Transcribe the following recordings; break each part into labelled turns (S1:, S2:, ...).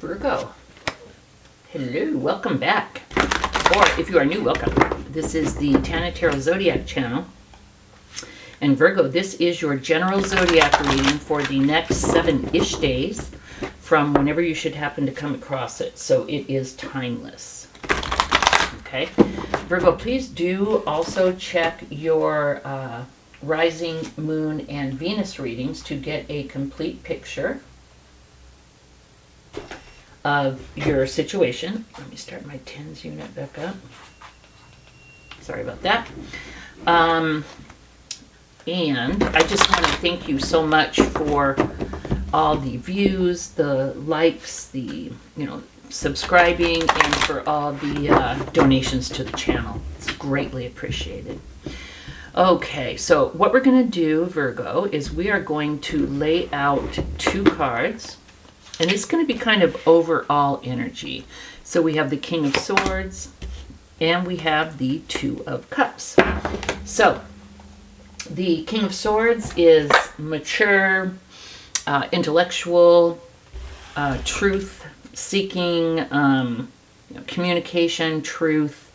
S1: Virgo. Hello, welcome back. Or if you are new, welcome. This is the Tana Tarot Zodiac channel. And Virgo, this is your general zodiac reading for the next 7-ish days from whenever you should happen to come across it. So it is timeless. Okay. Virgo, please do also check your rising, moon, and Venus readings to get a complete picture of your situation. Let me start my tens unit back up. Sorry about that. And I just want to thank you so much for all the views, the likes, the subscribing, and for all the donations to the channel. It's greatly appreciated. Okay, so what we're going to do, Virgo, is we are going to lay out 2 cards. And it's going to be kind of overall energy. So we have the King of Swords and we have the 2 of Cups. So the King of Swords is mature, intellectual, truth-seeking, communication, truth,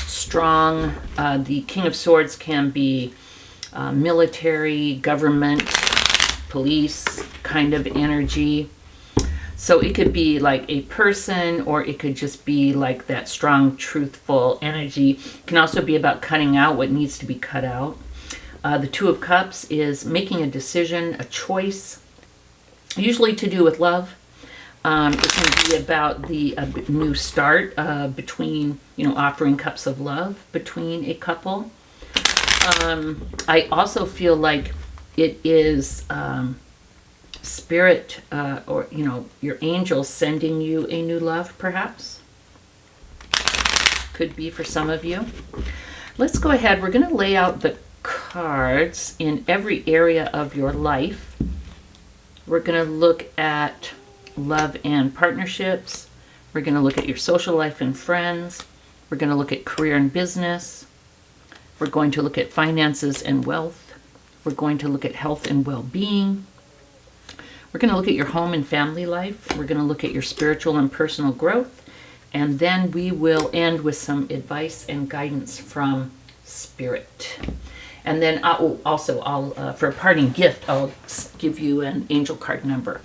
S1: strong. The King of Swords can be military, government, police kind of energy. So it could be like a person, or it could just be like that strong, truthful energy. It can also be about cutting out what needs to be cut out. The 2 of Cups is making a decision, a choice, usually to do with love. It can be about the new start between, offering cups of love between a couple. I also feel like it is spirit or, your angels sending you a new love, perhaps. Could be for some of you. Let's go ahead. We're going to lay out the cards in every area of your life. We're going to look at love and partnerships. We're going to look at your social life and friends. We're going to look at career and business. We're going to look at finances and wealth. We're going to look at health and well-being. We're going to look at your home and family life. We're going to look at your spiritual and personal growth. And then we will end with some advice and guidance from Spirit. And then I'll for a parting gift, I'll give you an angel card number.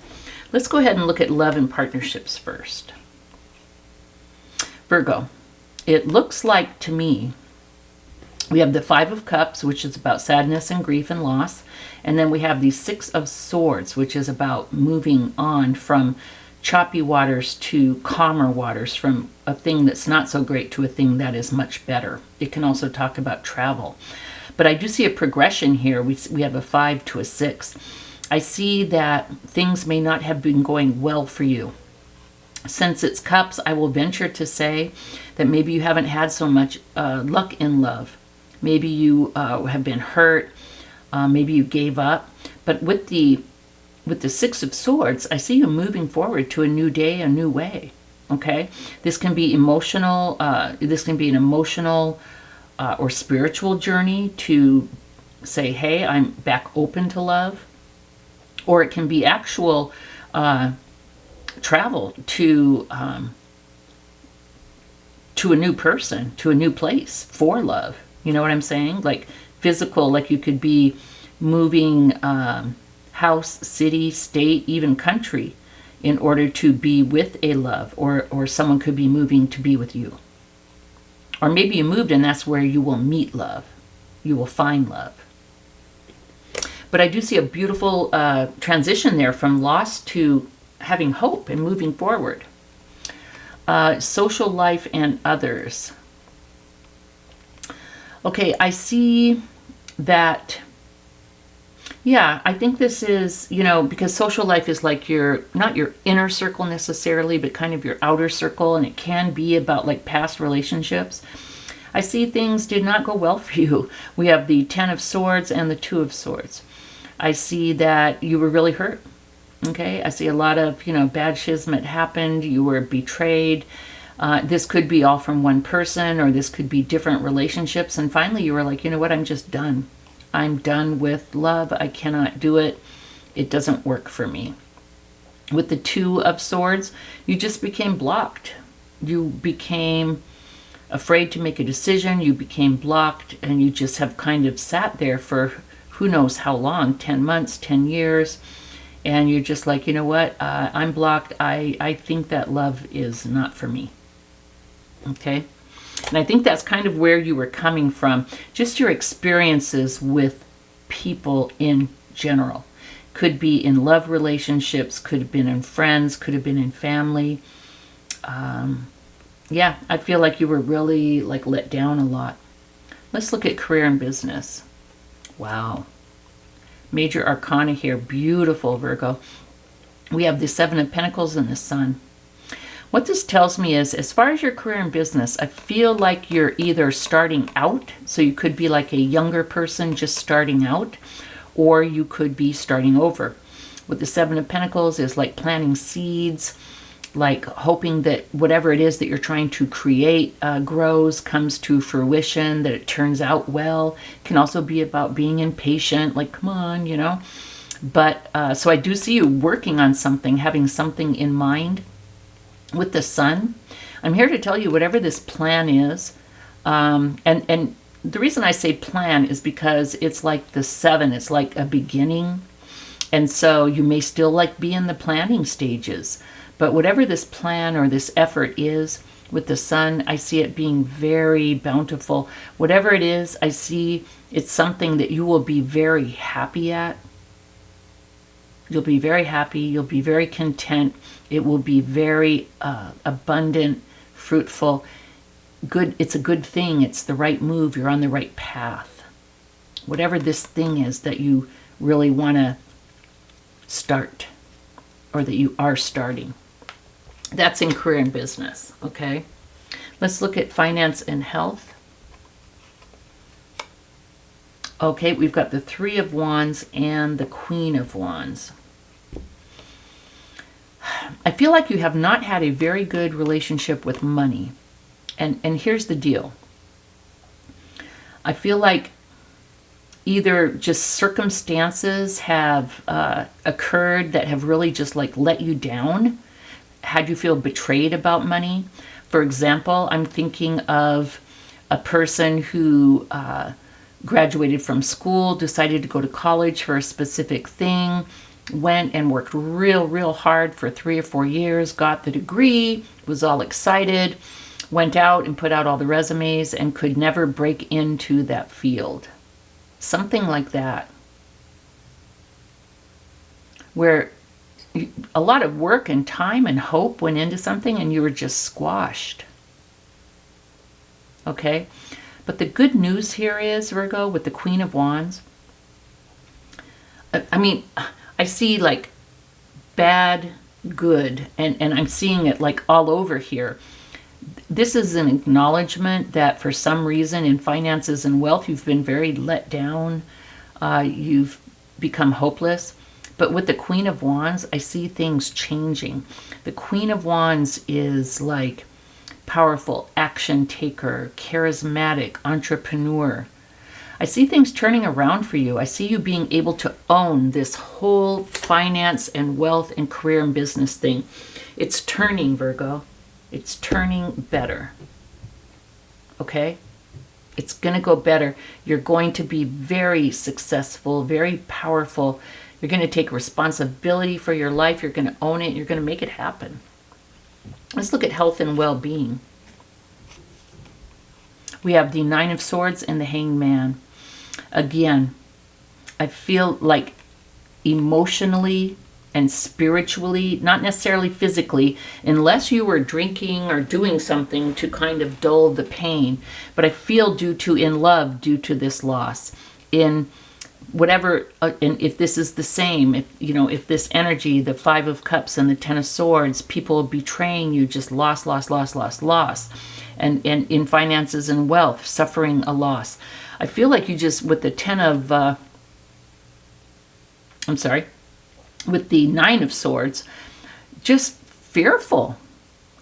S1: Let's go ahead and look at love and partnerships first. Virgo, it looks like to me we have the 5 of Cups, which is about sadness and grief and loss. And then we have the 6 of Swords, which is about moving on from choppy waters to calmer waters, from a thing that's not so great to a thing that is much better. It can also talk about travel. But I do see a progression here. We have a 5 to a 6. I see that things may not have been going well for you. Since it's Cups, I will venture to say that maybe you haven't had so much luck in love. Maybe you have been hurt. Maybe you gave up. But with the 6 of Swords, I see you moving forward to a new day, a new way. Okay? This can be emotional. This can be an emotional or spiritual journey to say, hey, I'm back open to love. Or it can be actual travel to a new person, to a new place for love. You know what I'm saying? Like physical, like you could be moving house, city, state, even country in order to be with a love, or someone could be moving to be with you. Or maybe you moved and that's where you will meet love. You will find love. But I do see a beautiful transition there from loss to having hope and moving forward. Social life and others. Okay, I see that, yeah, I think this is, because social life is like not your inner circle necessarily, but kind of your outer circle, and it can be about like past relationships. I see things did not go well for you. We have the 10 of Swords and the 2 of Swords. I see that you were really hurt. Okay, I see a lot of, bad schism happened. You were betrayed. This could be all from one person, or this could be different relationships. And finally you were like, you know what, I'm just done. I'm done with love. I cannot do it. It doesn't work for me. With the Two of Swords, you just became blocked. You became afraid to make a decision. You became blocked, and you just have kind of sat there for who knows how long, 10 months, 10 years. And you're just like, you know what? I'm blocked. I think that love is not for me. Okay? And I think that's kind of where you were coming from. Just your experiences with people in general. Could be in love relationships, could have been in friends, could have been in family. Yeah, I feel like you were really like let down a lot. Let's look at career and business. Wow. Major Arcana here. Beautiful, Virgo. We have the Seven of Pentacles and the Sun. What this tells me is, as far as your career and business, I feel like you're either starting out, so you could be like a younger person just starting out, or you could be starting over. With the Seven of Pentacles is like planting seeds, like hoping that whatever it is that you're trying to create grows, comes to fruition, that it turns out well. It can also be about being impatient, like, come on, you know. But, so I do see you working on something, having something in mind. With the Sun, I'm here to tell you whatever this plan is, and the reason I say plan is because it's like the 7, it's like a beginning. And so you may still like be in the planning stages, but whatever this plan or this effort is with the Sun, I see it being very bountiful. Whatever it is, I see it's something that you will be very happy at. You'll be very happy. You'll be very content. It will be very abundant, fruitful. Good. It's a good thing. It's the right move. You're on the right path. Whatever this thing is that you really want to start, or that you are starting. That's in career and business. Okay. Let's look at finance and health. Okay, we've got the Three of Wands and the Queen of Wands. I feel like you have not had a very good relationship with money. And here's the deal. I feel like either just circumstances have occurred that have really just like let you down, had you feel betrayed about money. For example, I'm thinking of a person who graduated from school, decided to go to college for a specific thing, went and worked real hard for 3 or 4 years, got the degree, was all excited, went out and put out all the resumes and could never break into that field. Something like that. Where a lot of work and time and hope went into something and you were just squashed. Okay? But the good news here is, Virgo, with the Queen of Wands, I mean, I see like bad, good, and I'm seeing it like all over here. This is an acknowledgement that for some reason in finances and wealth, you've been very let down. You've become hopeless. But with the Queen of Wands, I see things changing. The Queen of Wands is like powerful, action taker, charismatic, entrepreneur. I see things turning around for you. I see you being able to own this whole finance and wealth and career and business thing. It's turning, Virgo. It's turning better. Okay? It's going to go better. You're going to be very successful, very powerful. You're going to take responsibility for your life. You're going to own it. You're going to make it happen. Let's look at health and well-being. We have the Nine of Swords and the Hanged Man. Again, I feel like emotionally and spiritually, not necessarily physically, unless you were drinking or doing something to kind of dull the pain, but I feel in love due to this loss, in whatever, and if this is the same, if this energy, the Five of Cups and the Ten of Swords, people betraying you, just loss, and in finances and wealth, suffering a loss. I feel like you just, with the with the Nine of Swords, just fearful,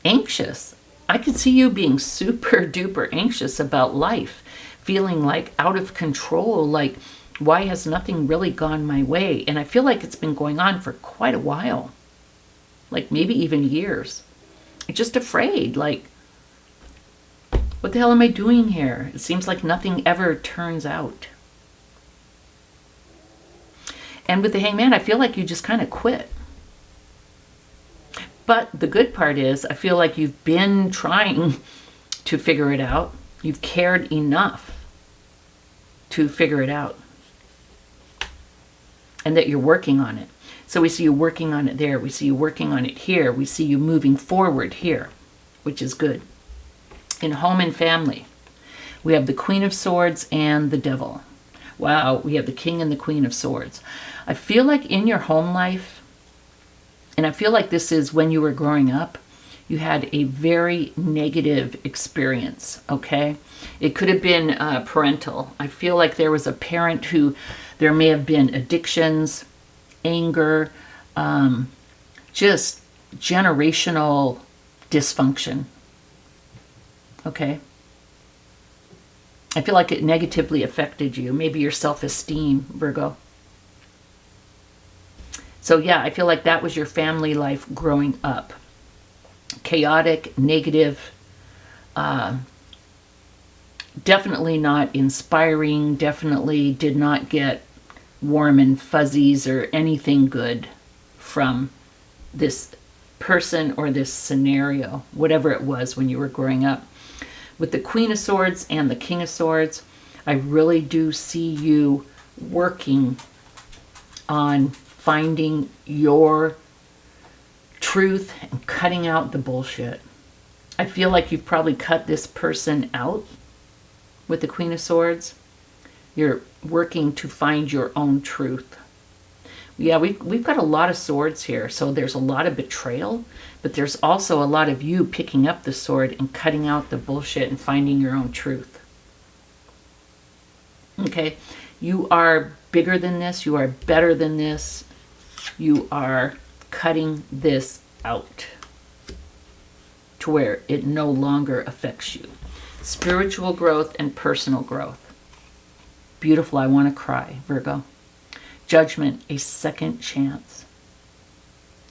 S1: anxious. I could see you being super duper anxious about life, feeling like out of control, like, why has nothing really gone my way? And I feel like it's been going on for quite a while. like maybe even years. Just afraid, like, what the hell am I doing here? It seems like nothing ever turns out. And with the Hangman, I feel like you just kind of quit. But the good part is, I feel like you've been trying to figure it out. You've cared enough to figure it out. And that you're working on it. So we see you working on it there. We see you working on it here. We see you moving forward here, which is good. In home and family, we have the Queen of Swords and the Devil. Wow, we have the King and the Queen of Swords. I feel like in your home life, and I feel like this is when you were growing up, you had a very negative experience, okay? It could have been parental. I feel like there was a parent who, there may have been addictions, anger, just generational dysfunction, okay? I feel like it negatively affected you, maybe your self-esteem, Virgo. So yeah, I feel like that was your family life growing up. Chaotic, negative, definitely not inspiring, definitely did not get warm and fuzzies or anything good from this person or this scenario, whatever it was when you were growing up. With the Queen of Swords and the King of Swords, I really do see you working on finding your truth and cutting out the bullshit. I feel like you've probably cut this person out with the Queen of Swords. You're working to find your own truth. Yeah, we've got a lot of swords here, so there's a lot of betrayal, but there's also a lot of you picking up the sword and cutting out the bullshit and finding your own truth. Okay, you are bigger than this, you are better than this, you are cutting this out to where it no longer affects you. Spiritual growth and personal growth. Beautiful, I want to cry, Virgo. Judgment, a second chance.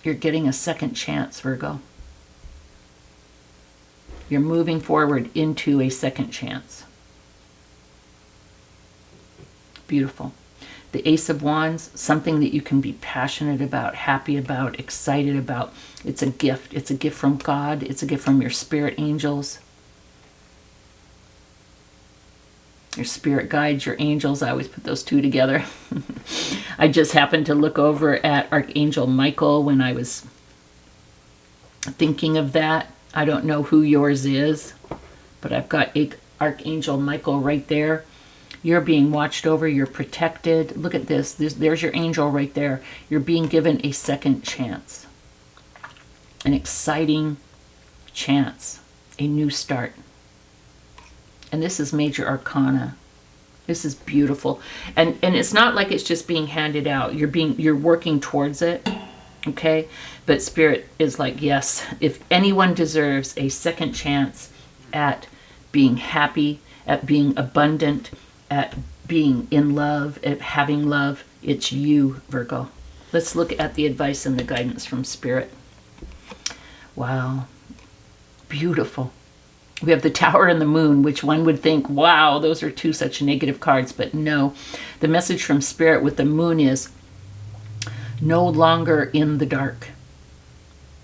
S1: You're getting a second chance, Virgo. You're moving forward into a second chance. Beautiful. The Ace of Wands, something that you can be passionate about, happy about, excited about. It's a gift. It's a gift from God. It's a gift from your spirit angels. Your spirit guides, your angels. I always put those two together. I just happened to look over at Archangel Michael when I was thinking of that. I don't know who yours is, but I've got Archangel Michael right there. You're being watched over. You're protected. Look at this. There's your angel right there. You're being given a second chance. An exciting chance. A new start. And this is Major Arcana. This is beautiful. And it's not like it's just being handed out. You're working towards it. Okay? But Spirit is like, yes, if anyone deserves a second chance at being happy, at being abundant, at being in love, at having love, it's you, Virgo. Let's look at the advice and the guidance from Spirit. Wow. Beautiful. We have the Tower and the Moon, which one would think, wow, those are two such negative cards. But no, the message from Spirit with the Moon is no longer in the dark.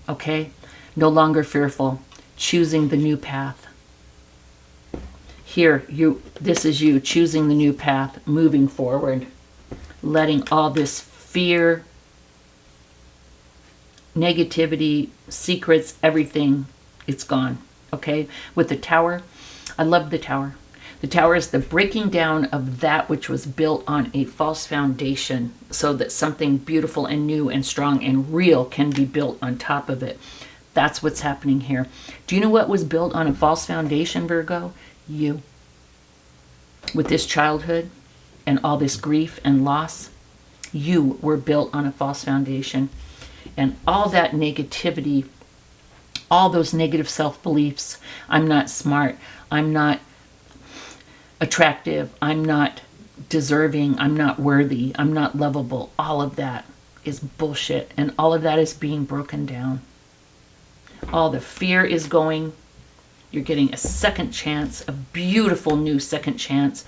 S1: Okay? No longer fearful. Choosing the new path. Here, this is you choosing the new path, moving forward, letting all this fear, negativity, secrets, everything, it's gone. Okay, with the Tower, I love the Tower. The Tower is the breaking down of that which was built on a false foundation so that something beautiful and new and strong and real can be built on top of it. That's what's happening here. Do you know what was built on a false foundation, Virgo? You. With this childhood and all this grief and loss, you were built on a false foundation. And all that negativity, all those negative self-beliefs, I'm not smart, I'm not attractive, I'm not deserving, I'm not worthy, I'm not lovable, all of that is bullshit, and all of that is being broken down. All the fear is going. You're getting a second chance, a beautiful new second chance.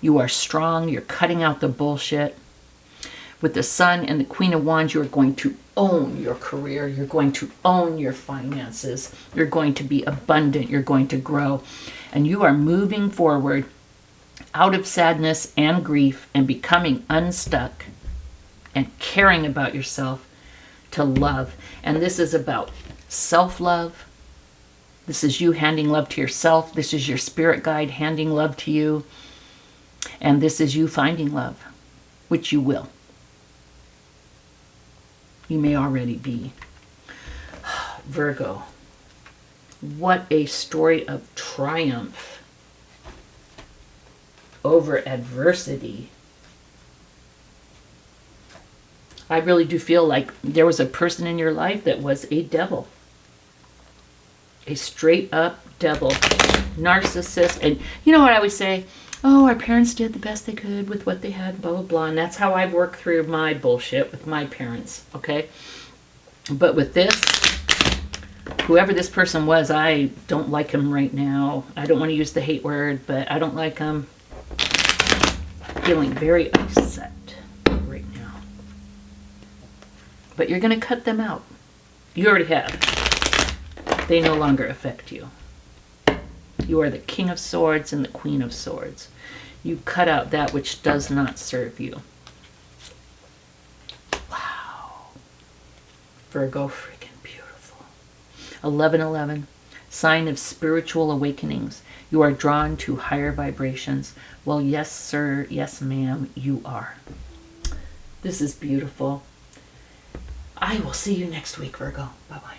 S1: You are strong. You're cutting out the bullshit. With the Sun and the Queen of Wands, you're going to own your career. You're going to own your finances. You're going to be abundant. You're going to grow. And you are moving forward out of sadness and grief and becoming unstuck and caring about yourself to love. And this is about self-love. This is you handing love to yourself. This is your spirit guide handing love to you. And this is you finding love, which you will. You may already be. Virgo, what a story of triumph over adversity. I really do feel like there was a person in your life that was a devil. A straight up devil. Narcissist. And you know what I always say? Oh, our parents did the best they could with what they had, blah, blah, blah. And that's how I work through my bullshit with my parents, okay? But with this, whoever this person was, I don't like him right now. I don't want to use the hate word, but I don't like him. Feeling very upset right now. But you're going to cut them out. You already have. They no longer affect you. You are the King of Swords and the Queen of Swords. You cut out that which does not serve you. Wow. Virgo, freaking beautiful. 11:11, sign of spiritual awakenings. You are drawn to higher vibrations. Well, yes, sir. Yes, ma'am, you are. This is beautiful. I will see you next week, Virgo. Bye-bye.